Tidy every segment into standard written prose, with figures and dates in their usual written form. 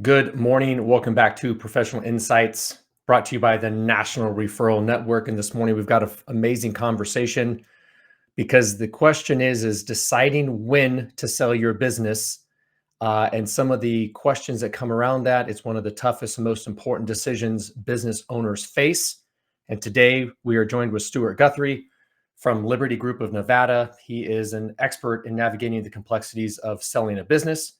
Good morning. Welcome back to Professional Insights, brought to you by the National Referral Network. And this morning we've got an amazing conversation because the question is deciding when to sell your business, and some of the questions that come around that. It's one of the toughest and most important decisions business owners face. And today we are joined with Stewart Guthrie from Liberty Group of Nevada. He is an expert in navigating the complexities of selling a business.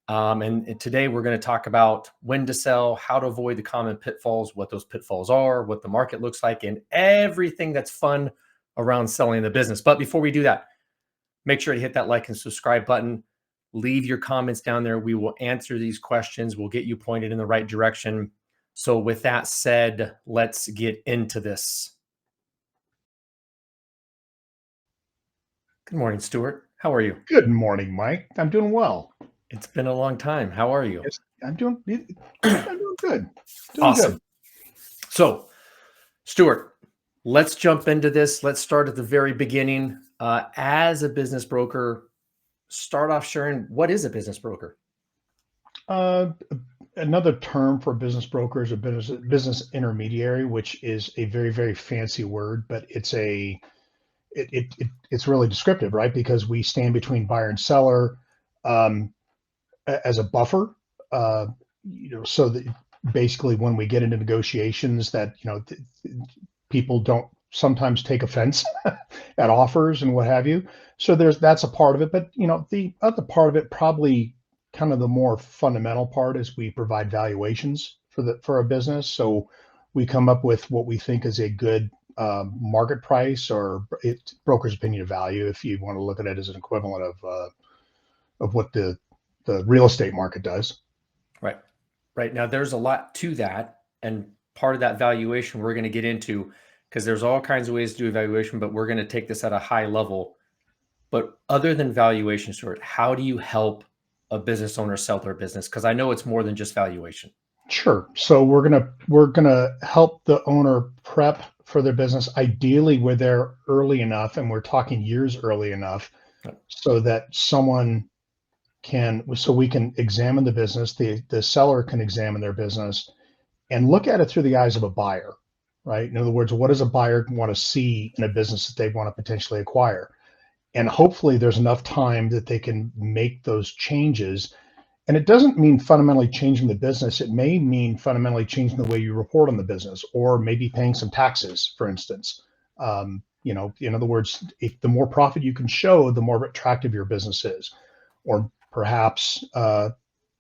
And today we're going to talk about when to sell, how to avoid the common pitfalls, what those pitfalls are, what the market looks like, and everything that's fun around selling the business. But before we do that, make sure to hit that like and subscribe button. Leave your comments down there. We will answer these questions. We'll get you pointed in the right direction. So with that said, let's get into this. Good morning, Stewart. How are you? Good morning, Mike. I'm doing well. It's been a long time. How are you? Yes, I'm doing good. Doing Awesome. good. So, Stewart, let's jump into this. Let's start at the very beginning. As a business broker, start off sharing what is a business broker? Uh, Another term for business broker is a business intermediary, which is a very fancy word, but it's really descriptive, right? Because we stand between buyer and seller um, as a buffer. Uh, so that basically when we get into negotiations, that people don't sometimes take offense at offers and what have you. So that's a part of it. But the other part of it, probably kind of the more fundamental part, is we provide valuations for a business. So we come up with what we think is a good market price, or it's broker's opinion of value, if you want to look at it as an equivalent of what the real estate market does. Right. Right. Now, there's a lot to that. And part of that valuation we're going to get into, because there's all kinds of ways to do evaluation, but we're going to take this at a high level. But other than valuation, Stuart, how do you help a business owner sell their business? Because I know it's more than just valuation. Sure. So we're gonna help the owner prep for their business. Ideally, we're there early enough, and we're talking years early enough, Right. so that we can examine the business. The seller can examine their business and look at it through the eyes of a buyer, right? In other words, what does a buyer want to see in a business that they want to potentially acquire? And hopefully, there's enough time that they can make those changes. And it doesn't mean fundamentally changing the business. It may mean fundamentally changing the way you report on the business, or maybe paying some taxes, for instance. In other words, if the more profit you can show, the more attractive your business is. Or perhaps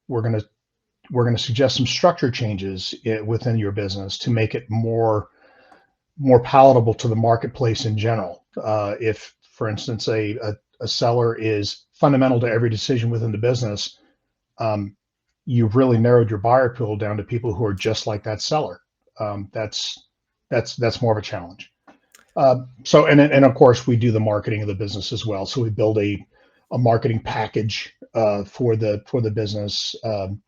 we're going to suggest some structure changes within your business to make it more palatable to the marketplace in general. If, for instance, a seller is fundamental to every decision within the business, you've really narrowed your buyer pool down to people who are just like that seller. That's more of a challenge. And of course, we do the marketing of the business as well. So we build a marketing package for the business.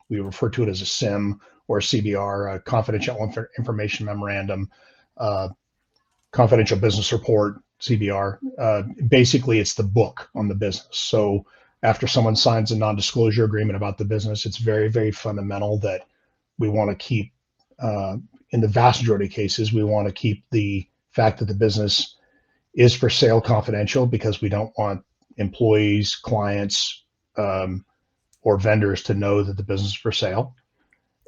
We refer to it as a SIM, or a CBR, a confidential information memorandum, confidential business report, CBR. Basically, it's the book on the business. So after someone signs a non-disclosure agreement about the business, it's very fundamental that we want to keep, in the vast majority of cases, we want to keep the fact that the business is for sale confidential, because we don't want employees, clients, or vendors to know that the business is for sale.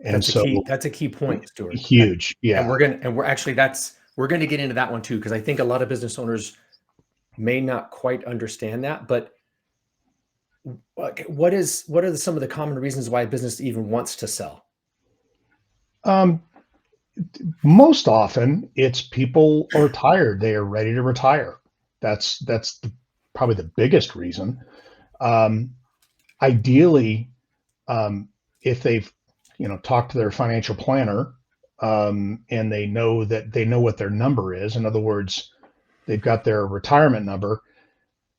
And That's a so key. That's a key point, Stuart. huge, And yeah. we're going to get into that one too, because I think a lot of business owners may not quite understand that. But what are some of the common reasons why a business even wants to sell? Um, Most often, it's people are tired; they are ready to retire. Probably the biggest reason. Um, Ideally, if they've talked to their financial planner, and they know what their number is. In other words, they've got their retirement number,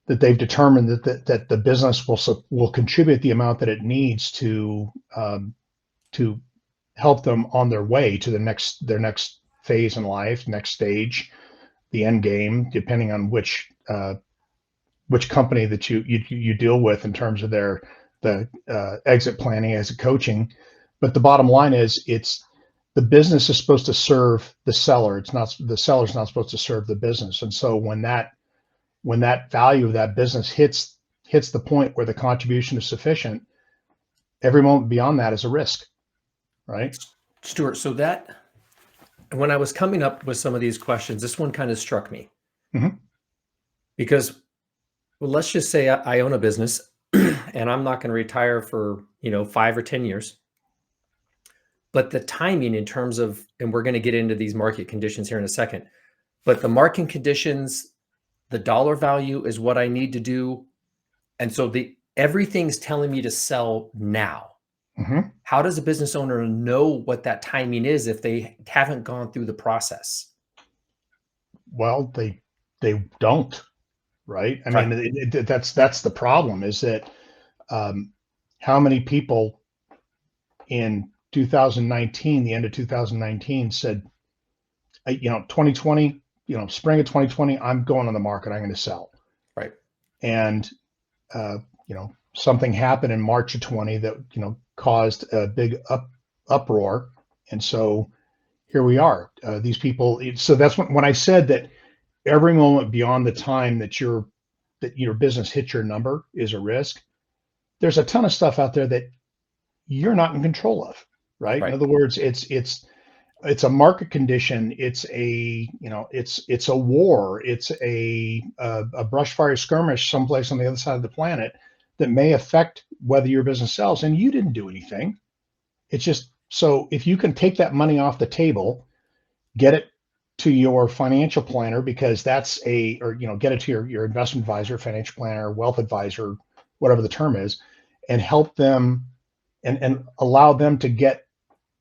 that they've determined that the business will contribute the amount that it needs to help them on their way to their next phase in life, next stage, the end game, depending on which company that you deal with in terms of the exit planning as a coaching. But the bottom line is, it's the business is supposed to serve the seller. It's not, the seller's not supposed to serve the business. And so when that value of that business hits the point where the contribution is sufficient, every moment beyond that is a risk, right? Stewart, so that when I was coming up with some of these questions, this one kind of struck me. Mm-hmm. Because, well, let's just say I own a business and I'm not going to retire for 5 or 10 years. But the timing in terms of, and we're going to get into these market conditions here in a second, but the market conditions, the dollar value is what I need to do. And so everything's telling me to sell now. Mm-hmm. How does a business owner know what that timing is if they haven't gone through the process? Well, they don't, right? I Right. mean, that's the problem, is that how many people in 2019, the end of 2019, said, 2020, spring of 2020, I'm going on the market, I'm going to sell. Right. And, something happened in March of 20 that, caused a big uproar. And so here we are. These people, so that's when I said that every moment beyond the time that your business hits your number is a risk. There's a ton of stuff out there that you're not in control of, right? In Right. other words, it's a market condition. It's it's a war. It's a brush fire skirmish someplace on the other side of the planet that may affect whether your business sells, and you didn't do anything. It's just, so if you can take that money off the table, get it to your financial planner, because get it to your investment advisor, financial planner, wealth advisor, whatever the term is, and help them and allow them to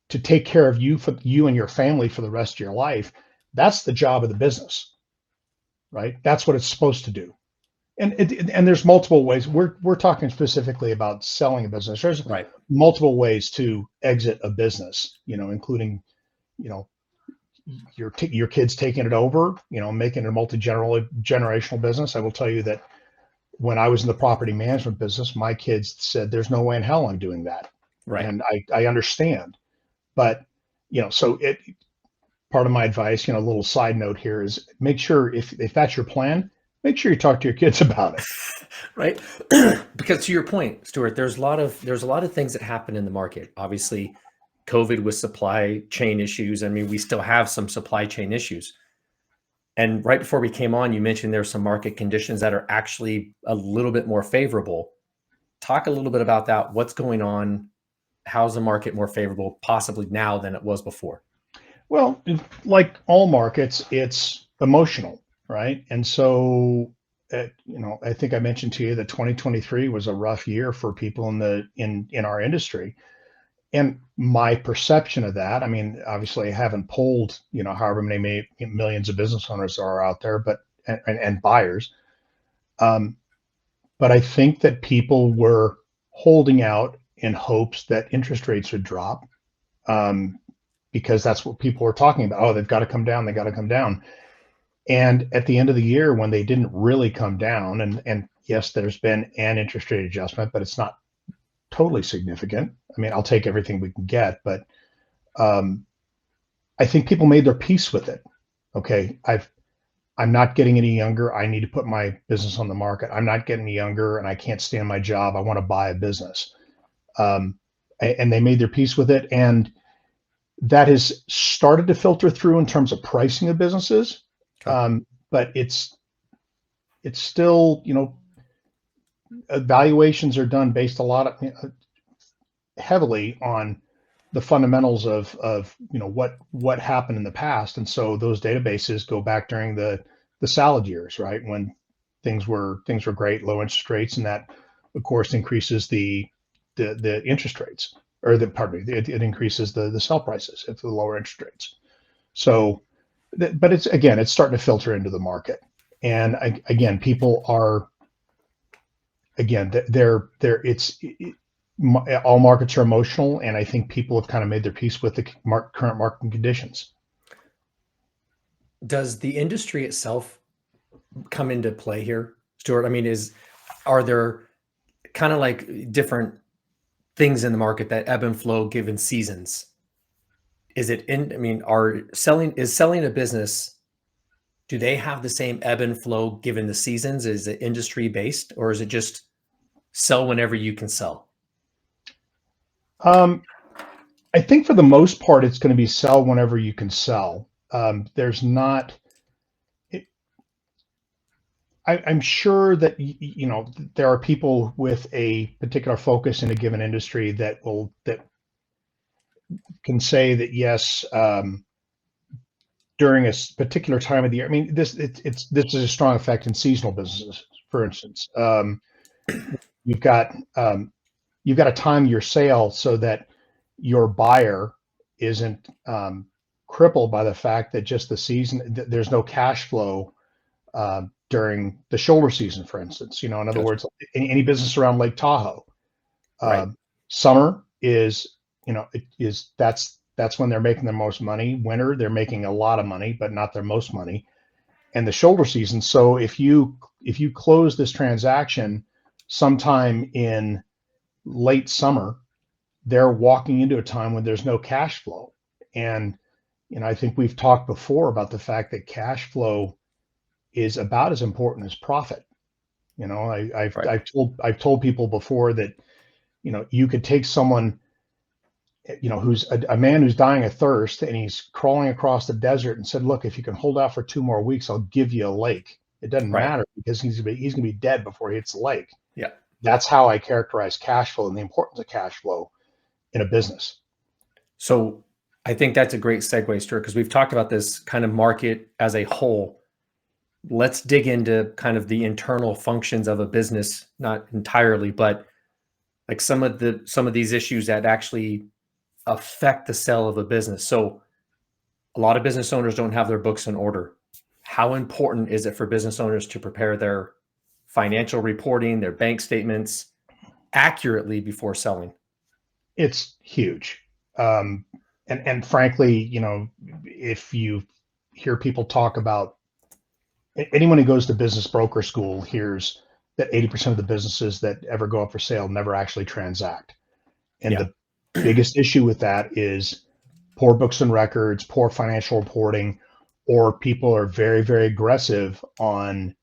take care of you, for you and your family, for the rest of your life. That's the job of the business, right? That's what it's supposed to do. And there's multiple ways. We're talking specifically about selling a business. There's Right. multiple ways to exit a business, including, you know, your kids taking it over, making it a multi-generational business. I will tell you that when I was in the property management business, my kids said, "There's no way in hell I'm doing that." Right. And I understand, but so part of my advice, a little side note here, is make sure, if that's your plan, make sure you talk to your kids about it. Right. Because to your point, Stuart, there's a lot of things that happen in the market. Obviously, COVID with supply chain issues. I mean, we still have some supply chain issues. And right before we came on, you mentioned there's some market conditions that are actually a little bit more favorable. Talk a little bit about that. What's going on? How's the market more favorable possibly now than it was before? Well, like all markets, it's emotional, right? And so, I think I mentioned to you that 2023 was a rough year for people in our industry. And my perception of that, I mean, obviously I haven't polled, however many millions of business owners are out there, but and buyers. Um, but I think that people were holding out in hopes that interest rates would drop, um, because that's what people were talking about. Oh, they've got to come down. They got to come down. And at the end of the year, when they didn't really come down, and yes, there's been an interest rate adjustment, but it's not totally significant. I mean, I'll take everything we can get, but um, I think people made their peace with it. Okay, I'm not getting any younger. I need to put my business on the market. I'm not getting any younger, and I can't stand my job. I want to buy a business, um, and they made their peace with it, and that has started to filter through in terms of pricing of businesses. Okay. But it's still, valuations are done based a lot of, heavily on the fundamentals of what happened in the past. And so those databases go back during the salad years, right? When things were great, low interest rates, and that of course increases the interest rates, or pardon me, it increases the sell prices at the lower interest rates. So, but it's starting to filter into the market. And again, people are, again, they're all markets are emotional, and I think people have kind of made their peace with the current market conditions. Does the industry itself come into play here, Stuart? I mean, are there kind of like different things in the market that ebb and flow given seasons. Is it in, I mean, is selling a business, do they have the same ebb and flow given the seasons? Is it industry based, or is it just sell whenever you can sell? I think for the most part, it's going to be sell whenever you can sell. There's not, I'm sure that, there are people with a particular focus in a given industry that can say that, yes, during a particular time of the year. I mean, this is a strong effect in seasonal businesses, for instance. You've got to time your sale so that your buyer isn't crippled by the fact that just the season, there's no cash flow during the shoulder season, for instance. In other Gotcha. words, any business around Lake Tahoe, Right. summer is, that's when they're making their most money. Winter, they're making a lot of money, but not their most money. And the shoulder season. So if you close this transaction sometime in late summer, they're walking into a time when there's no cash flow. And I think we've talked before about the fact that cash flow is about as important as profit. Right. I've told people before that you could take someone, who's a man who's dying of thirst, and he's crawling across the desert, and said, look, if you can hold out for 2 more weeks, I'll give you a lake. It doesn't Right. matter, because he's going to be dead before he hits the lake. Yeah. That's how I characterize cash flow and the importance of cash flow in a business. So I think that's a great segue, Stuart, because we've talked about this kind of market as a whole. Let's dig into kind of the internal functions of a business, not entirely, but like some of these issues that actually affect the sale of a business. So a lot of business owners don't have their books in order. How important is it for business owners to prepare their financial reporting, their bank statements accurately before selling? It's huge. And frankly, if you hear people talk about, anyone who goes to business broker school hears that 80% of the businesses that ever go up for sale never actually transact. And Yeah. the biggest issue with that is poor books and records, poor financial reporting, or people are very, very aggressive on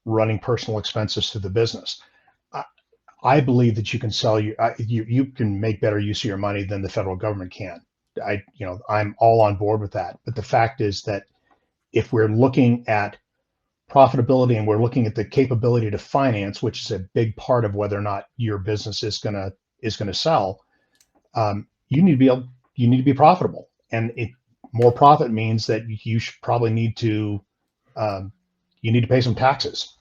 running personal expenses through the business. I believe that you can sell you can make better use of your money than the federal government can. I'm all on board with that. But the fact is that if we're looking at profitability and we're looking at the capability to finance, which is a big part of whether or not your business is gonna sell, you need to be profitable, and more profit means that you should probably need to pay some taxes.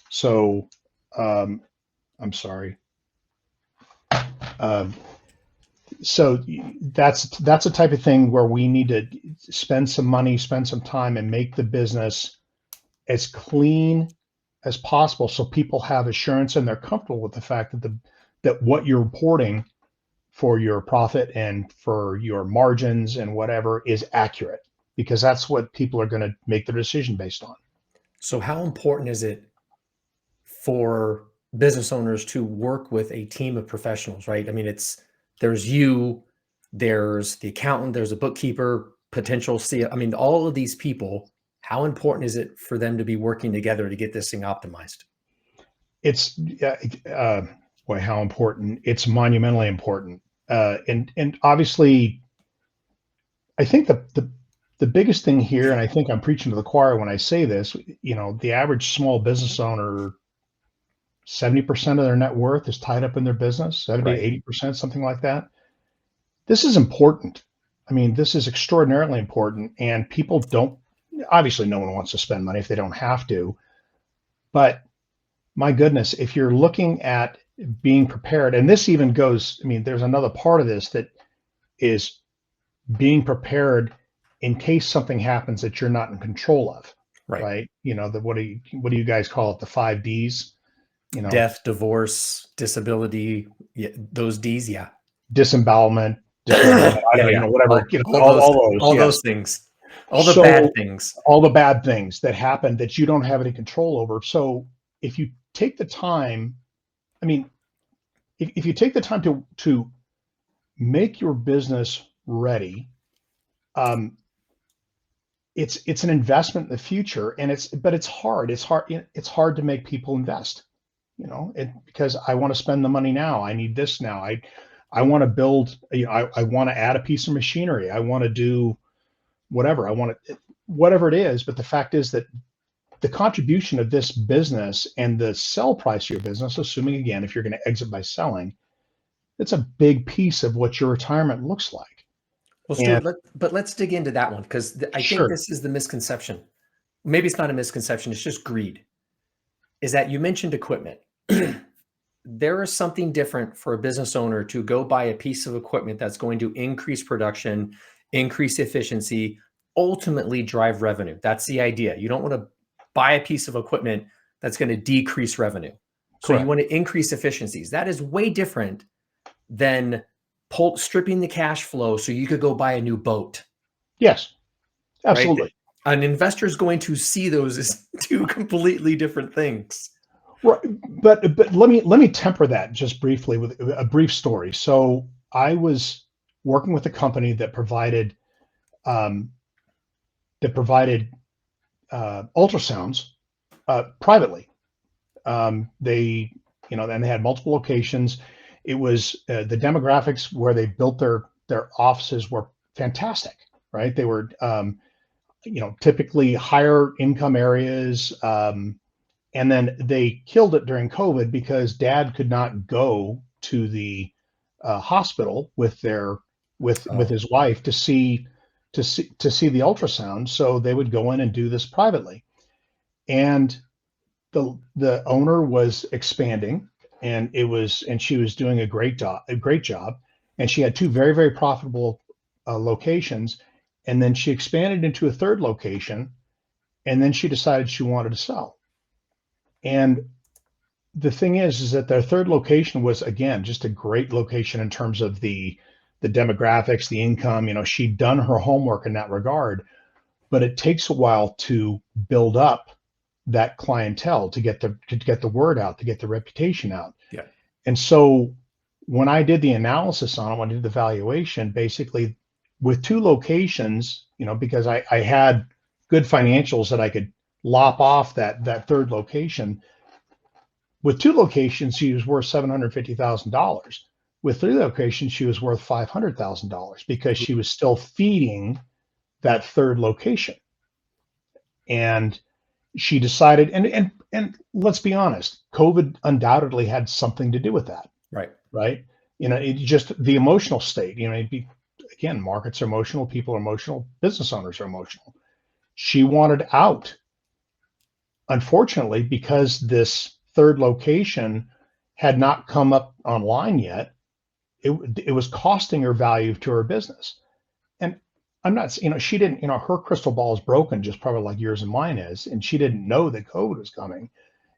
So I'm sorry. So that's a type of thing where we need to spend some money, spend some time, and make the business as clean as possible, so people have assurance and they're comfortable with the fact that what you're reporting for your profit and for your margins and whatever is accurate, because that's what people are going to make their decision based on. So how important is it for business owners to work with a team of professionals, right? I mean, there's you, there's the accountant, there's a bookkeeper, potential CEO. I mean, all of these people, how important is it for them to be working together to get this thing optimized? It's boy, how important! It's monumentally important, and obviously, I think the biggest thing here, and I think I'm preaching to the choir when I say this, the average small business owner, 70% of their net worth is tied up in their business, 70 to Right. 80%, something like that. This is important. I mean, this is extraordinarily important, and people don't, obviously, no one wants to spend money if they don't have to. But my goodness, if you're looking at being prepared, and this even goes, I mean, there's another part of this that is being prepared in case something happens that you're not in control of, Right. right? What do you guys call it? The 5 Ds, Death, divorce, disability, yeah, those D's, yeah. disembowelment, dismemberment, I Yeah, don't yeah. know, whatever, all those, All those yes. things, all the bad So things. all the bad things that happen that you don't have any control over. So if you take the time, I mean, if you take the time to make your business ready, um, it's an investment in the future, and it's hard. It's hard to make people invest. Because I want to spend the money now. I need this now. I want to build. I want to add a piece of machinery. I want to do whatever. I want to whatever it is. But the fact is that the contribution of this business and the sell price of your business, assuming again if you're going to exit by selling, it's a big piece of what your retirement looks like. Well, And Stuart, let's dig into that one because I think sure, this is the misconception. Maybe it's not a misconception, it's just greed. Is that you mentioned equipment. There is something different for a business owner to go buy a piece of equipment that's going to increase production, increase efficiency, ultimately drive revenue. That's the idea. You don't want to buy a piece of equipment that's going to decrease revenue. So you correct. want to increase efficiencies. That is way different than stripping the cash flow so you could go buy a new boat, Yes, right? absolutely. An investor is going to see those as two completely different things. Right, but let me temper that just briefly with a brief story. So I was working with a company um, that provided ultrasounds privately. They, and they had multiple locations. It was the demographics where they built their offices were fantastic, right? They were, typically higher income areas. And then they killed it during COVID because Dad could not go to the hospital with Oh, his wife to see the ultrasound. So they would go in and do this privately. And the owner was expanding, and she was doing a great job, and she had two very very profitable locations, and then she expanded into a third location, and then she decided she wanted to sell. And the thing is that their third location was again just a great location in terms of the demographics, the income. She'd done her homework in that regard, but it takes a while to build up that clientele to get the word out, to get the reputation out. yeah. And so when I did the analysis on it, when I did the valuation, basically with two locations, because I had good financials that I could lop off that third location. With two locations, she was worth $750,000. With three locations, she was worth $500,000 because she was still feeding that third location. And she decided, and let's be honest, COVID undoubtedly had something to do with that, Right. right? It just the emotional state. Again, markets are emotional, people are emotional, business owners are emotional. She wanted out, unfortunately, because this third location had not come up online yet. It was costing her value to her business. And I'm not, she didn't, her crystal ball is broken, just probably like yours and mine is, and she didn't know that COVID was coming.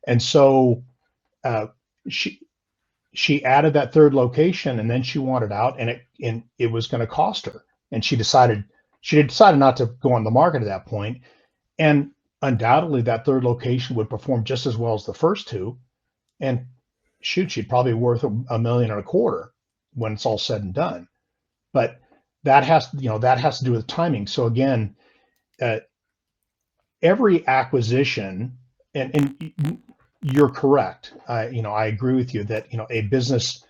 And so uh, she she added that third location, and then she wanted out, and it was going to cost her. And she decided not to go on the market at that point. And undoubtedly, that third location would perform just as well as the first two. And shoot, she'd probably be worth a million and a quarter when it's all said and done. But that has to do with timing. So again, uh, every acquisition, and you're correct. I agree with you that a business,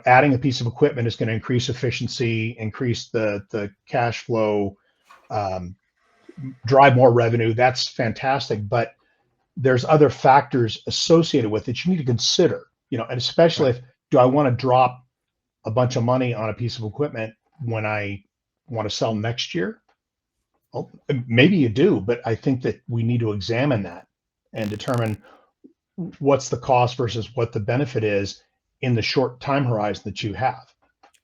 adding a piece of equipment is going to increase efficiency, increase the cash flow, um, drive more revenue. That's fantastic, but there's other factors associated with it you need to consider. And especially Right. if do I want to drop a bunch of money on a piece of equipment when I want to sell next year? Well, maybe you do, but I think that we need to examine that and determine what's the cost versus what the benefit is in the short time horizon that you have.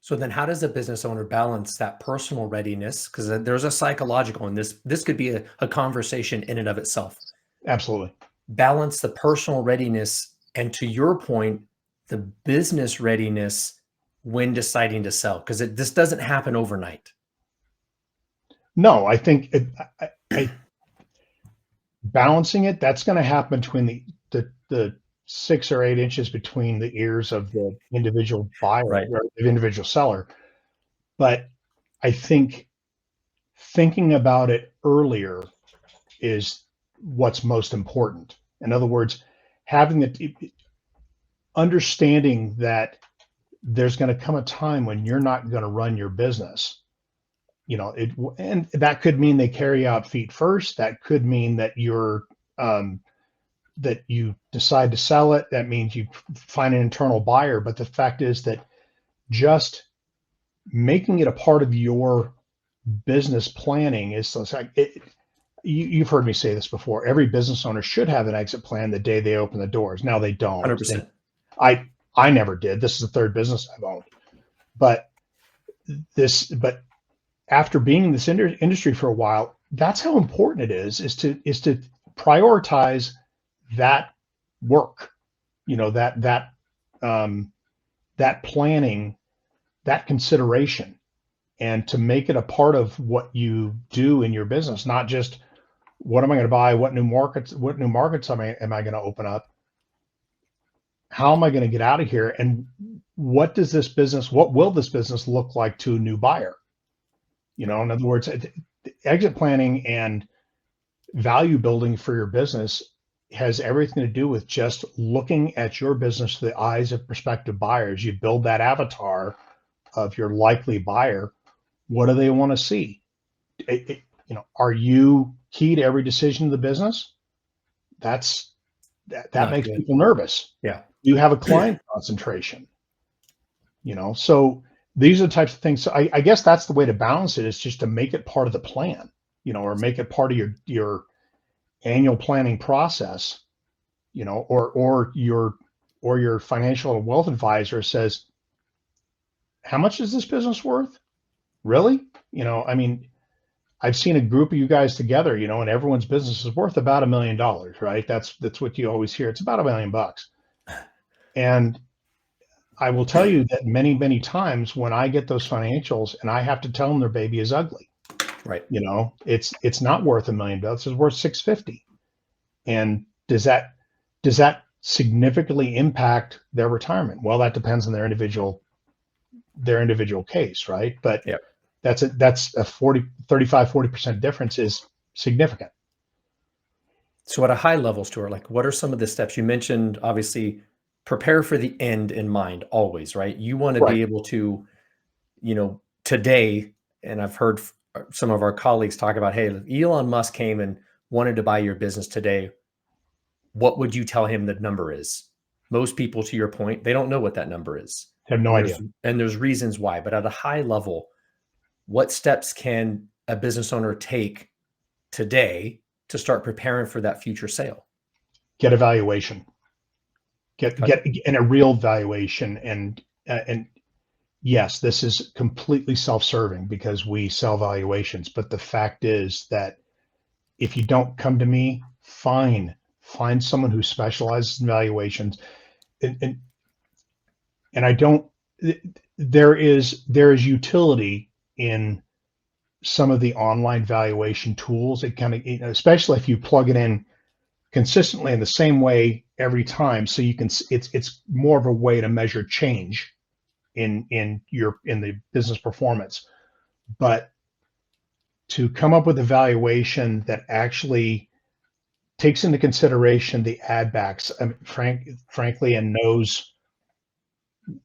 So then how does a business owner balance that personal readiness? Because there's a psychological, and this could be a conversation in and of itself. Absolutely. Balance the personal readiness and, to your point, the business readiness when deciding to sell, because this doesn't happen overnight. No, I think balancing it, that's going to happen between the 6 or 8 inches between the ears of the individual buyer Right. or the individual seller. But I think thinking about it earlier is what's most important. In other words, having the understanding that there's going to come a time when you're not going to run your business. And that could mean they carry out feet first. That could mean that that you decide to sell it. That means you find an internal buyer. But the fact is that just making it a part of your business planning is like you've heard me say this before. Every business owner should have an exit plan the day they open the doors. Now they don't. 100%. I never did. This is the third business I've owned. But after being in this industry for a while, that's how important it is to prioritize that work, that planning, that consideration, and to make it a part of what you do in your business, not just what am I going to buy, what new markets am I going to open up, how am I going to get out of here, and what will this business look like to a new buyer? In other words, exit planning and value building for your business has everything to do with just looking at your business through the eyes of prospective buyers. You build that avatar of your likely buyer. What do they want to see? Are you key to every decision of the business? That makes Good. people nervous. Yeah. You have a client concentration. So these are the types of things. So I guess that's the way to balance it, is just to make it part of the plan, or make it part of your annual planning process, or your financial and wealth advisor says, how much is this business worth? Really? I mean, I've seen a group of you guys together, and everyone's business is worth about $1 million, right? That's what you always hear. It's about $1 million. And I will tell you that many, many times when I get those financials and I have to tell them their baby is ugly, Right. It's not worth $1 million. It's worth 650. And does that significantly impact their retirement? Well, that depends on their individual case, right? But Yep. that's a 40% difference is significant. So at a high level, Stuart, like what are some of the steps you mentioned? Obviously, prepare for the end in mind always, right? You want to be able to, today, and I've heard some of our colleagues talk about, hey, if Elon Musk came and wanted to buy your business today, what would you tell him the number is? Most people, to your point, they don't know what that number is. I have no idea. And there's reasons why. But at a high level, what steps can a business owner take today to start preparing for that future sale? Get a valuation. Get in a real valuation. And yes, this is completely self-serving because we sell valuations. But the fact is that if you don't come to me, find someone who specializes in valuations. And I don't, there is utility in some of the online valuation tools. It kind of, especially if you plug it in consistently in the same way every time, so you can, it's more of a way to measure change in the business performance. But to come up with a valuation that actually takes into consideration the add backs, frankly, and knows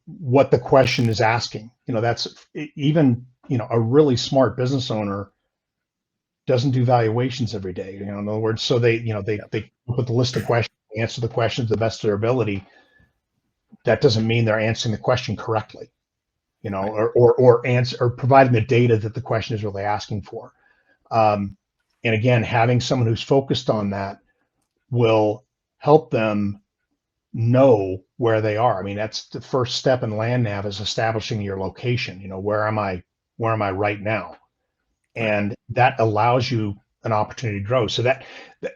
what the question is asking. That's even, a really smart business owner doesn't do valuations every day. In other words, so they put the list of questions, answer the questions to the best of their ability. That doesn't mean they're answering the question correctly, or providing the data that the question is really asking for. And again, having someone who's focused on that will help them know where they are. I mean, that's the first step in land nav, is establishing your location. Where am I right now? And that allows you an opportunity to grow. So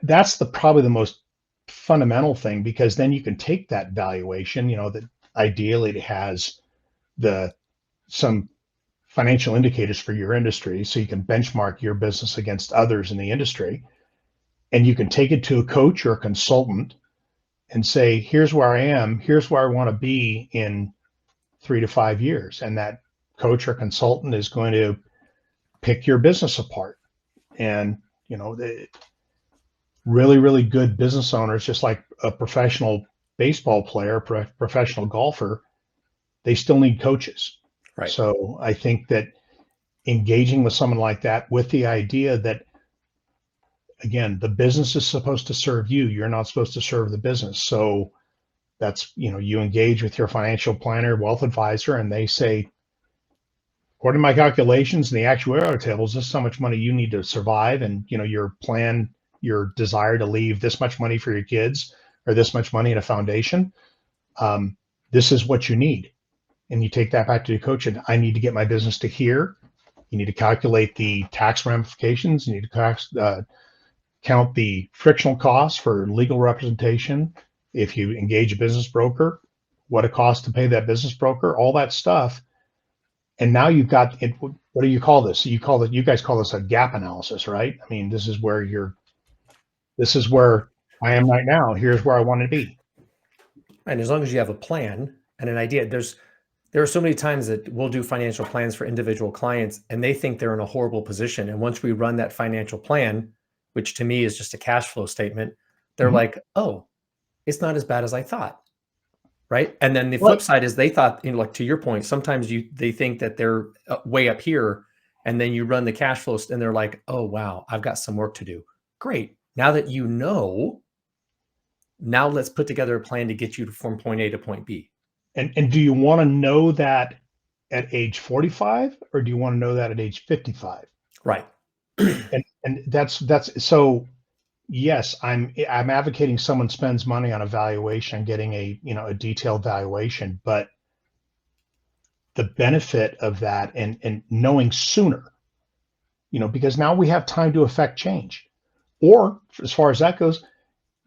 that's probably the most fundamental thing, because then you can take that valuation, that ideally it has some financial indicators for your industry, so you can benchmark your business against others in the industry, and you can take it to a coach or a consultant and say, here's where I am, here's where I want to be in 3 to 5 years. And that coach or consultant is going to pick your business apart. And, the really, really good business owners, just like a professional baseball player, professional golfer, they still need coaches. Right. So I think that engaging with someone like that with the idea that, again, the business is supposed to serve you. You're not supposed to serve the business. So that's, you engage with your financial planner, wealth advisor, and they say, according to my calculations and the actuarial tables, this is how much money you need to survive. And, your plan, your desire to leave this much money for your kids or this much money in a foundation. This is what you need. And you take that back to your coach, and I need to get my business to here. You need to calculate the tax ramifications. You need to count the frictional costs for legal representation. If you engage a business broker, what it costs to pay that business broker, all that stuff. And now you've got it. What do you call this? You guys call this a gap analysis, right? I mean, this is where I am right now. Here's where I want to be. And as long as you have a plan and an idea, there are so many times that we'll do financial plans for individual clients and they think they're in a horrible position. And once we run that financial plan, which to me is just a cash flow statement, they're like, oh, it's not as bad as I thought. Right. And then the flip side is they thought, like to your point, sometimes they think that they're way up here, and then you run the cash flows and they're like, oh, wow, I've got some work to do. Great. Now that now let's put together a plan to get you from point A to point B. And do you want to know that at age 45, or do you want to know that at age 55? Right. And that's so. Yes, I'm advocating someone spends money on a valuation, getting a detailed valuation, but the benefit of that and knowing sooner, because now we have time to affect change. Or as far as that goes,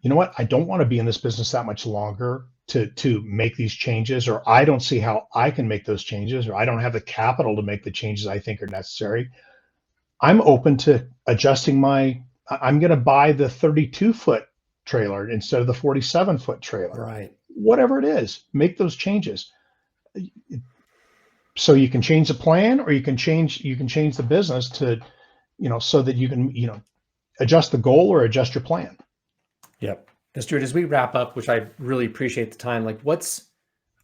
you know what? I don't want to be in this business that much longer to make these changes, or I don't see how I can make those changes, or I don't have the capital to make the changes I think are necessary. I'm open to adjusting I'm going to buy the 32-foot trailer instead of the 47-foot trailer. Right. Whatever it is, make those changes. So you can change the plan, or you can change the business to, so that you can, adjust the goal or adjust your plan. Yep. And Stuart, as we wrap up, which I really appreciate the time,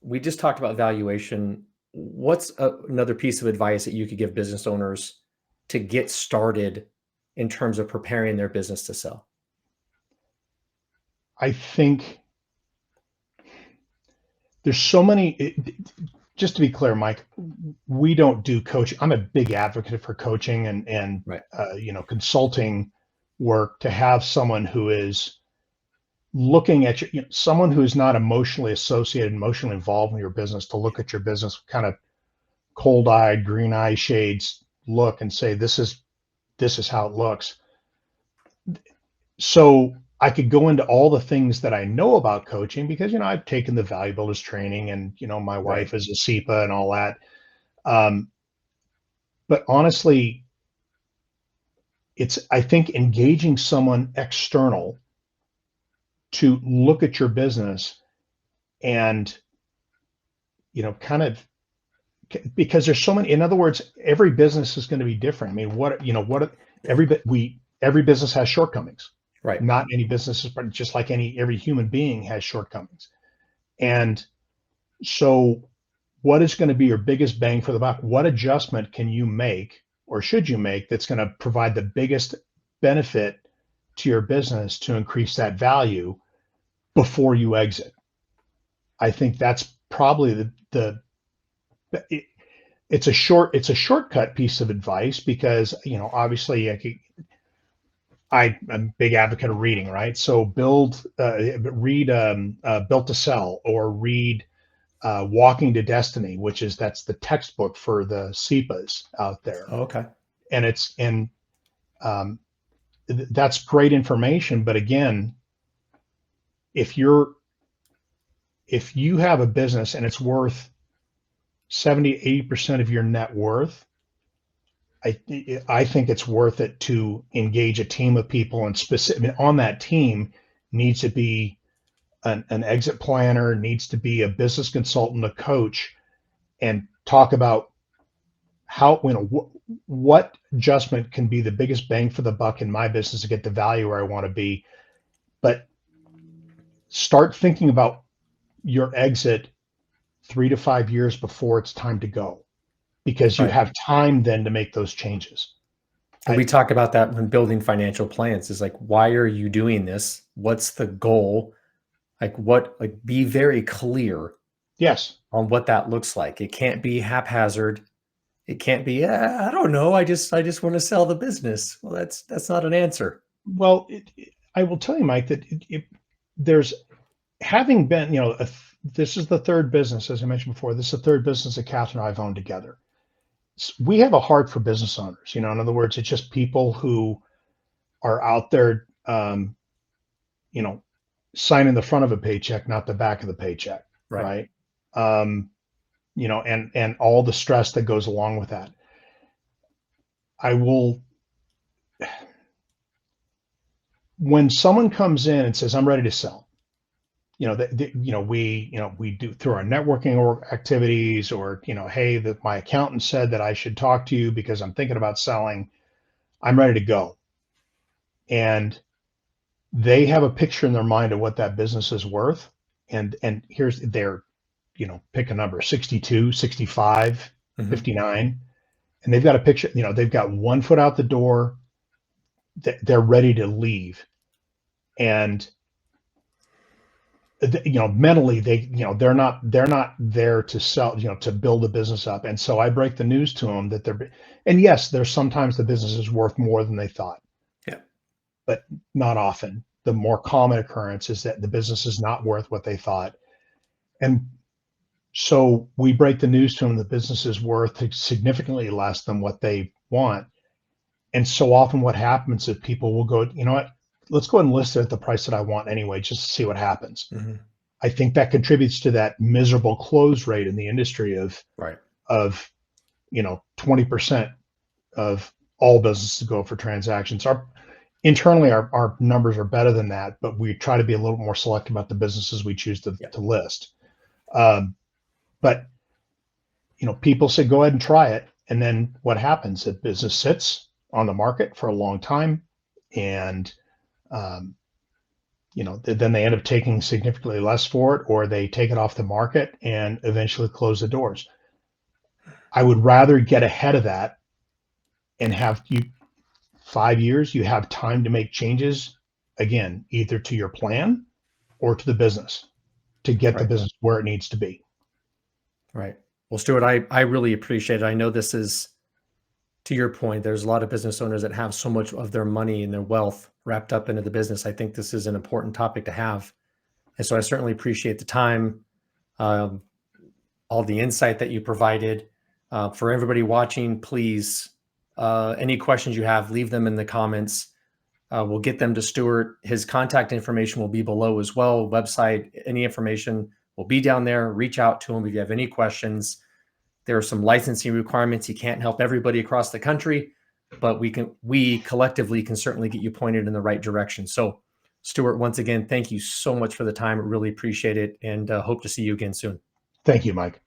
we just talked about valuation. What's another piece of advice that you could give business owners to get started in terms of preparing their business to sell? I think there's so many, just to be clear, Mike, we don't do coaching. I'm a big advocate for coaching and right. Consulting work, to have someone who is looking at someone who is not emotionally associated, emotionally involved in your business, to look at your business kind of cold-eyed, green eye shades look and say, this is how it looks. So I could go into all the things that I know about coaching, because, I've taken the Value Builders training, and, my wife is a SEPA and all that. But honestly, I think engaging someone external to look at your business and, kind of, because there's so many, in other words, every business is going to be different. I mean, every business has shortcomings. Right. Not any businesses, but just like every human being has shortcomings. And so what is going to be your biggest bang for the buck? What adjustment can you make, or should you make, that's going to provide the biggest benefit to your business to increase that value before you exit? I think that's probably it's a shortcut piece of advice, because, obviously I'm a big advocate of reading, right? So read Built to Sell, or read Walking to Destiny, that's the textbook for the SEPAs out there. Oh, okay. And that's great information. But again, if you have a business and it's worth 70-80% of your net worth, I think it's worth it to engage a team of people, and on that team needs to be an exit planner, needs to be a business consultant, a coach, and talk about how, what adjustment can be the biggest bang for the buck in my business to get the value where I want to be. But start thinking about your exit 3 to 5 years before it's time to go, because you Right. have time then to make those changes. And we talk about that when building financial plans. Is like, why are you doing this? What's the goal? Like be very clear Yes. on what that looks like. It can't be haphazard. It can't be, I don't know. I just want to sell the business. Well, that's not an answer. Well, I will tell you, Mike, that there's, having been, this is the third business, as I mentioned before, this is the third business that Catherine and I've owned together. We have a heart for business owners. In other words, it's just people who are out there, signing the front of a paycheck, not the back of the paycheck, Right. right? And all the stress that goes along with that. When someone comes in and says, I'm ready to sell, we do through our networking activities, or, hey, that my accountant said that I should talk to you because I'm thinking about selling. I'm ready to go. And they have a picture in their mind of what that business is worth. And here's their, pick a number, 62, 65, 59. And they've got a picture, they've got one foot out the door. They're ready to leave. And mentally they're not there to sell, to build a business up. And so I break the news to them that and yes, there's sometimes the business is worth more than they thought. Yeah. But not often. The more common occurrence is that the business is not worth what they thought. And so we break the news to them, the business is worth significantly less than what they want. And so often what happens is people will go, you know what, let's go ahead and list it at the price that I want anyway, just to see what happens. I think that contributes to that miserable close rate in the industry of 20% of all businesses go for transactions. Internally, our numbers are better than that, but we try to be a little more selective about the businesses we choose to list. But people say, go ahead and try it. And then what happens? The business sits on the market for a long time. And, then they end up taking significantly less for it, or they take it off the market and eventually close the doors. I would rather get ahead of that and have 5 years, you have time to make changes, again, either to your plan or to the business, to get the business where it needs to be. Right. Well, Stewart, I really appreciate it. I know this is, to your point, there's a lot of business owners that have so much of their money and their wealth wrapped up into the business. I think this is an important topic to have. And so I certainly appreciate the time, all the insight that you provided. For everybody watching, please, any questions you have, leave them in the comments. We'll get them to Stewart. His contact information will be below as well. Website, any information will be down there. Reach out to him if you have any questions. There are some licensing requirements. He can't help everybody across the country, but we collectively can certainly get you pointed in the right direction. So, Stewart, once again, thank you so much for the time. I really appreciate it, and hope to see you again soon. Thank you, Mike.